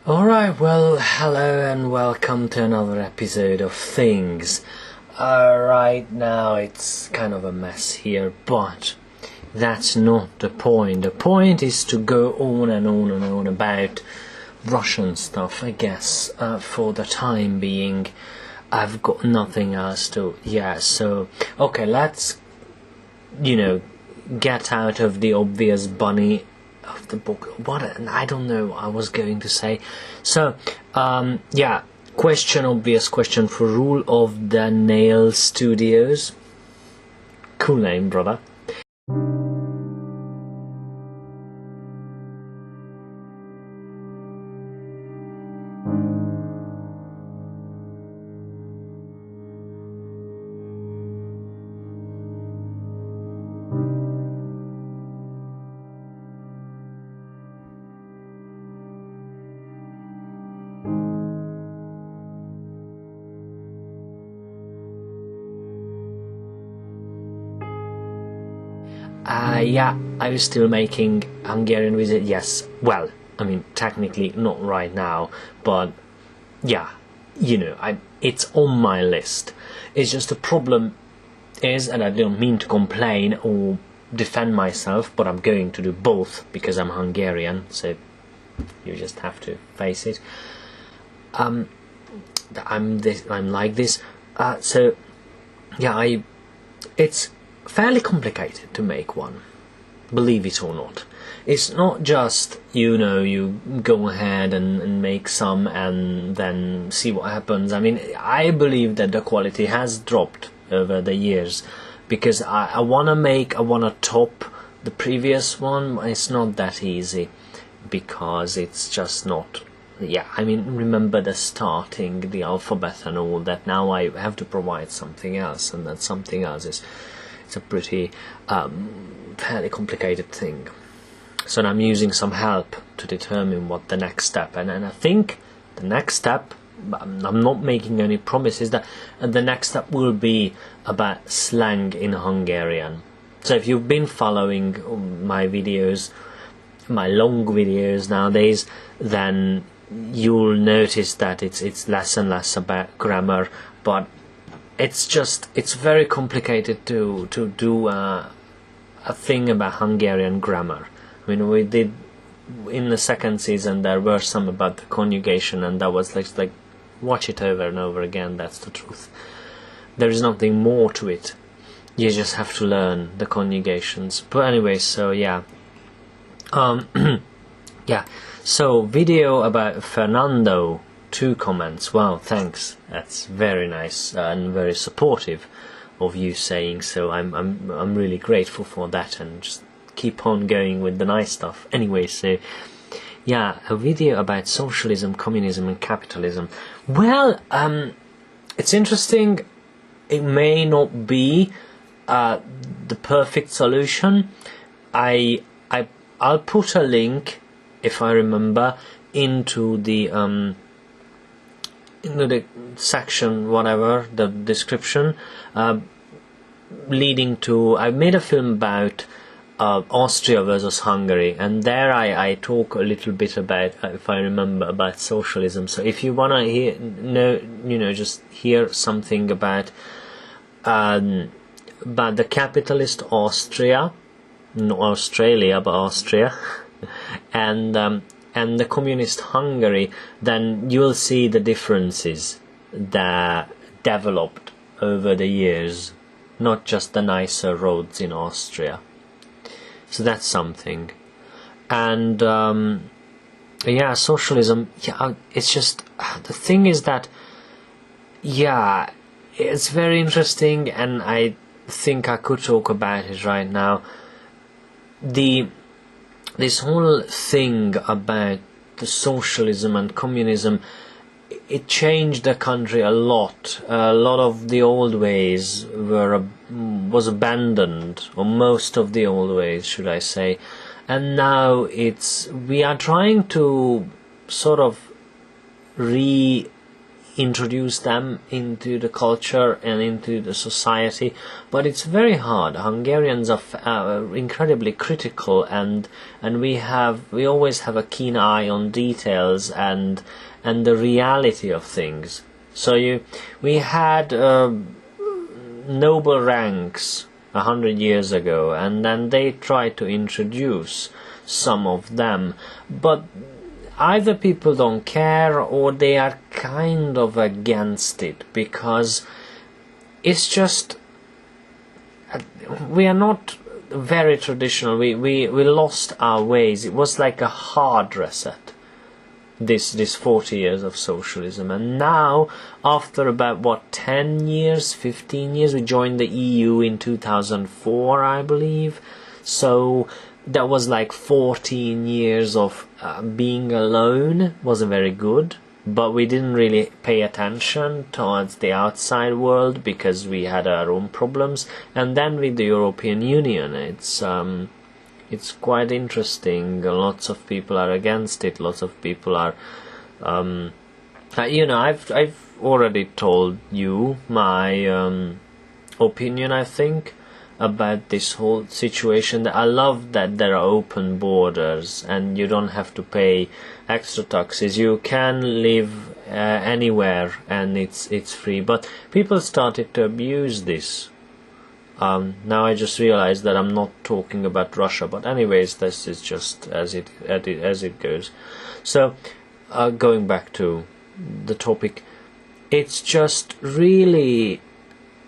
Alright, well, hello and welcome to another episode of Things. Right now it's kind of a mess here, but that's not the point. The point is to go on and on and on about Russian stuff, I guess. For the time being, I've got nothing else to... okay, let's, get out of the obvious bunny of the book. I don't know I was going to say. So obvious question for Rule of the Nail Studios. Cool name, brother. I was still making Hungarian visit. Yes, well, I mean, technically not right now, but yeah, it's on my list. It's just the problem is, and I don't mean to complain or defend myself, but I'm going to do both because I'm Hungarian, so you just have to face it. I'm like this. It's fairly complicated to make one, believe it or not. It's not just, you go ahead and make some and then see what happens. I mean, I believe that the quality has dropped over the years because I want to top the previous one. It's not that easy because it's just not... I mean, remember the starting, the alphabet and all that. Now I have to provide something else, and that something else is... It's a pretty fairly complicated thing. So I'm using some help to determine what the next step, and I think the next step, I'm not making any promises, that the next step will be about slang in Hungarian. So if you've been following my videos, my long videos nowadays, then you'll notice that it's less and less about grammar, but it's very complicated to do a thing about Hungarian grammar. I mean, we did in the second season, there were some about the conjugation, and that was like watch it over and over again. That's the truth. There is nothing more to it. You just have to learn the conjugations. But anyway, so so video about Fernando. 2 comments. Wow, thanks. That's very nice and very supportive of you saying so. I'm really grateful for that, and just keep on going with the nice stuff. Anyway, so a video about socialism, communism and capitalism. Well, it's interesting. It may not be the perfect solution. I'll put a link, if I remember, into the section, whatever, the description, leading to... I made a film about Austria versus Hungary, and there I talk a little bit about, if I remember, about socialism. So if you wanna just hear something about the capitalist Austria, not Australia, but Austria, and the communist Hungary, then you'll see the differences that developed over the years, not just the nicer roads in Austria. So that's something. And socialism, it's just, the thing is that, it's very interesting, and I think I could talk about it right now. This whole thing about the socialism and communism, it changed the country a lot. A lot of the old ways was abandoned, or most of the old ways, should I say. And now we are trying to sort of introduce them into the culture and into the society, but it's very hard. Hungarians are we critical, and we always have a keen eye on details and the reality of things. So we had noble ranks 100 years ago, and then they tried to introduce some of them, but either people don't care or they are kind of against it, because it's just we are not very traditional. We lost our ways. It was like a hard reset, this 40 years of socialism, and now after about 10 years, 15 years, we joined the EU in 2004, I believe. So that was like 14 years of being alone. Wasn't very good, but we didn't really pay attention towards the outside world because we had our own problems. And then with the European Union, it's quite interesting. Lots of people are against it. Lots of people are I've already told you my opinion, I think, about this whole situation. That I love that there are open borders and you don't have to pay extra taxes. You can live anywhere and it's free. But people started to abuse this. Now I just realized that I'm not talking about Russia, but anyways, this is just as it goes. So going back to the topic, it's just really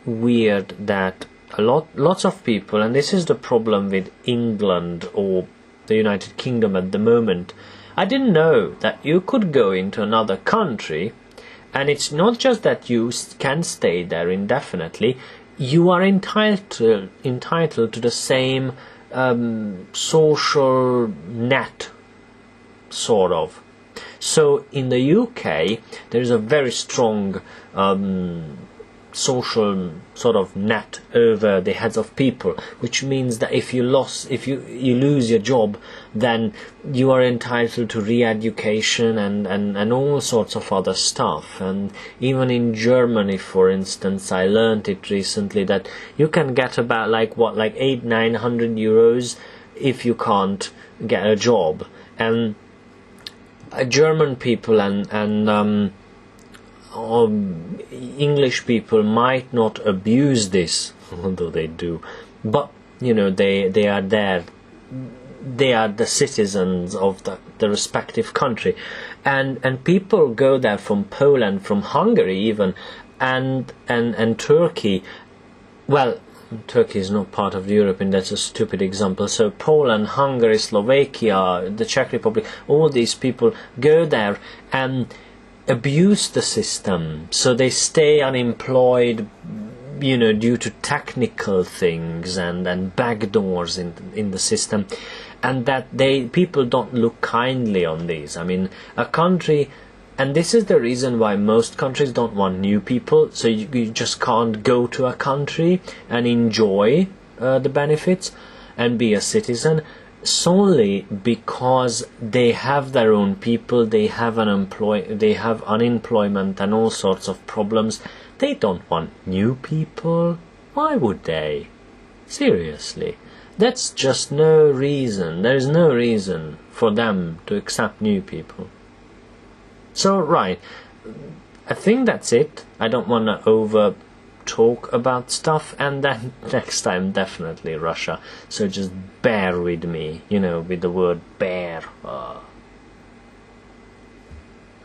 weird that lots of people, and this is the problem with England or the United Kingdom at the moment. I didn't know that you could go into another country, and it's not just that you can stay there indefinitely. You are entitled to the same social net, sort of. So in the UK, there is a very strong social sort of net over the heads of people, which means that if you lose your job, then you are entitled to re-education and all sorts of other stuff. And even in Germany, for instance, I learned it recently that you can get about like 800-900 euros if you can't get a job. And German people and English people might not abuse this, although they do, but they are there. They are the citizens of the respective country, and people go there from Poland, from Hungary even, and Turkey. Well, Turkey is not part of Europe, and that's a stupid example. So Poland, Hungary, Slovakia, the Czech Republic, all these people go there and abuse the system, so they stay unemployed, due to technical things and backdoors in the system, and that people don't look kindly on these. I mean, a country, and this is the reason why most countries don't want new people, so you just can't go to a country and enjoy the benefits and be a citizen, solely because they have their own people, they have unemployment and all sorts of problems. They don't want new people. Why would they? Seriously, that's just no reason. There's no reason for them to accept new people. So right, I think that's it. I don't want to over talk about stuff, and then next time definitely Russia, so just bear with me, with the word bear.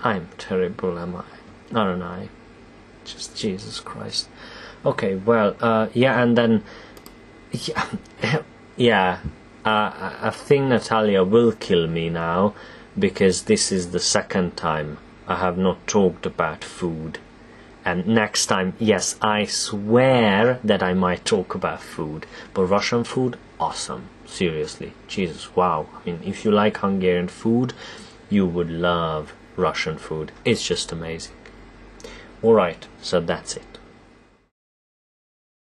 I'm terrible, am I? Aren't I? Just Jesus Christ. Okay, well, and then I think Natalia will kill me now, because this is the second time I have not talked about food. And next time, yes, I swear that I might talk about food. But Russian food, awesome. Seriously. Jesus, wow. I mean, if you like Hungarian food, you would love Russian food. It's just amazing. Alright, so that's it.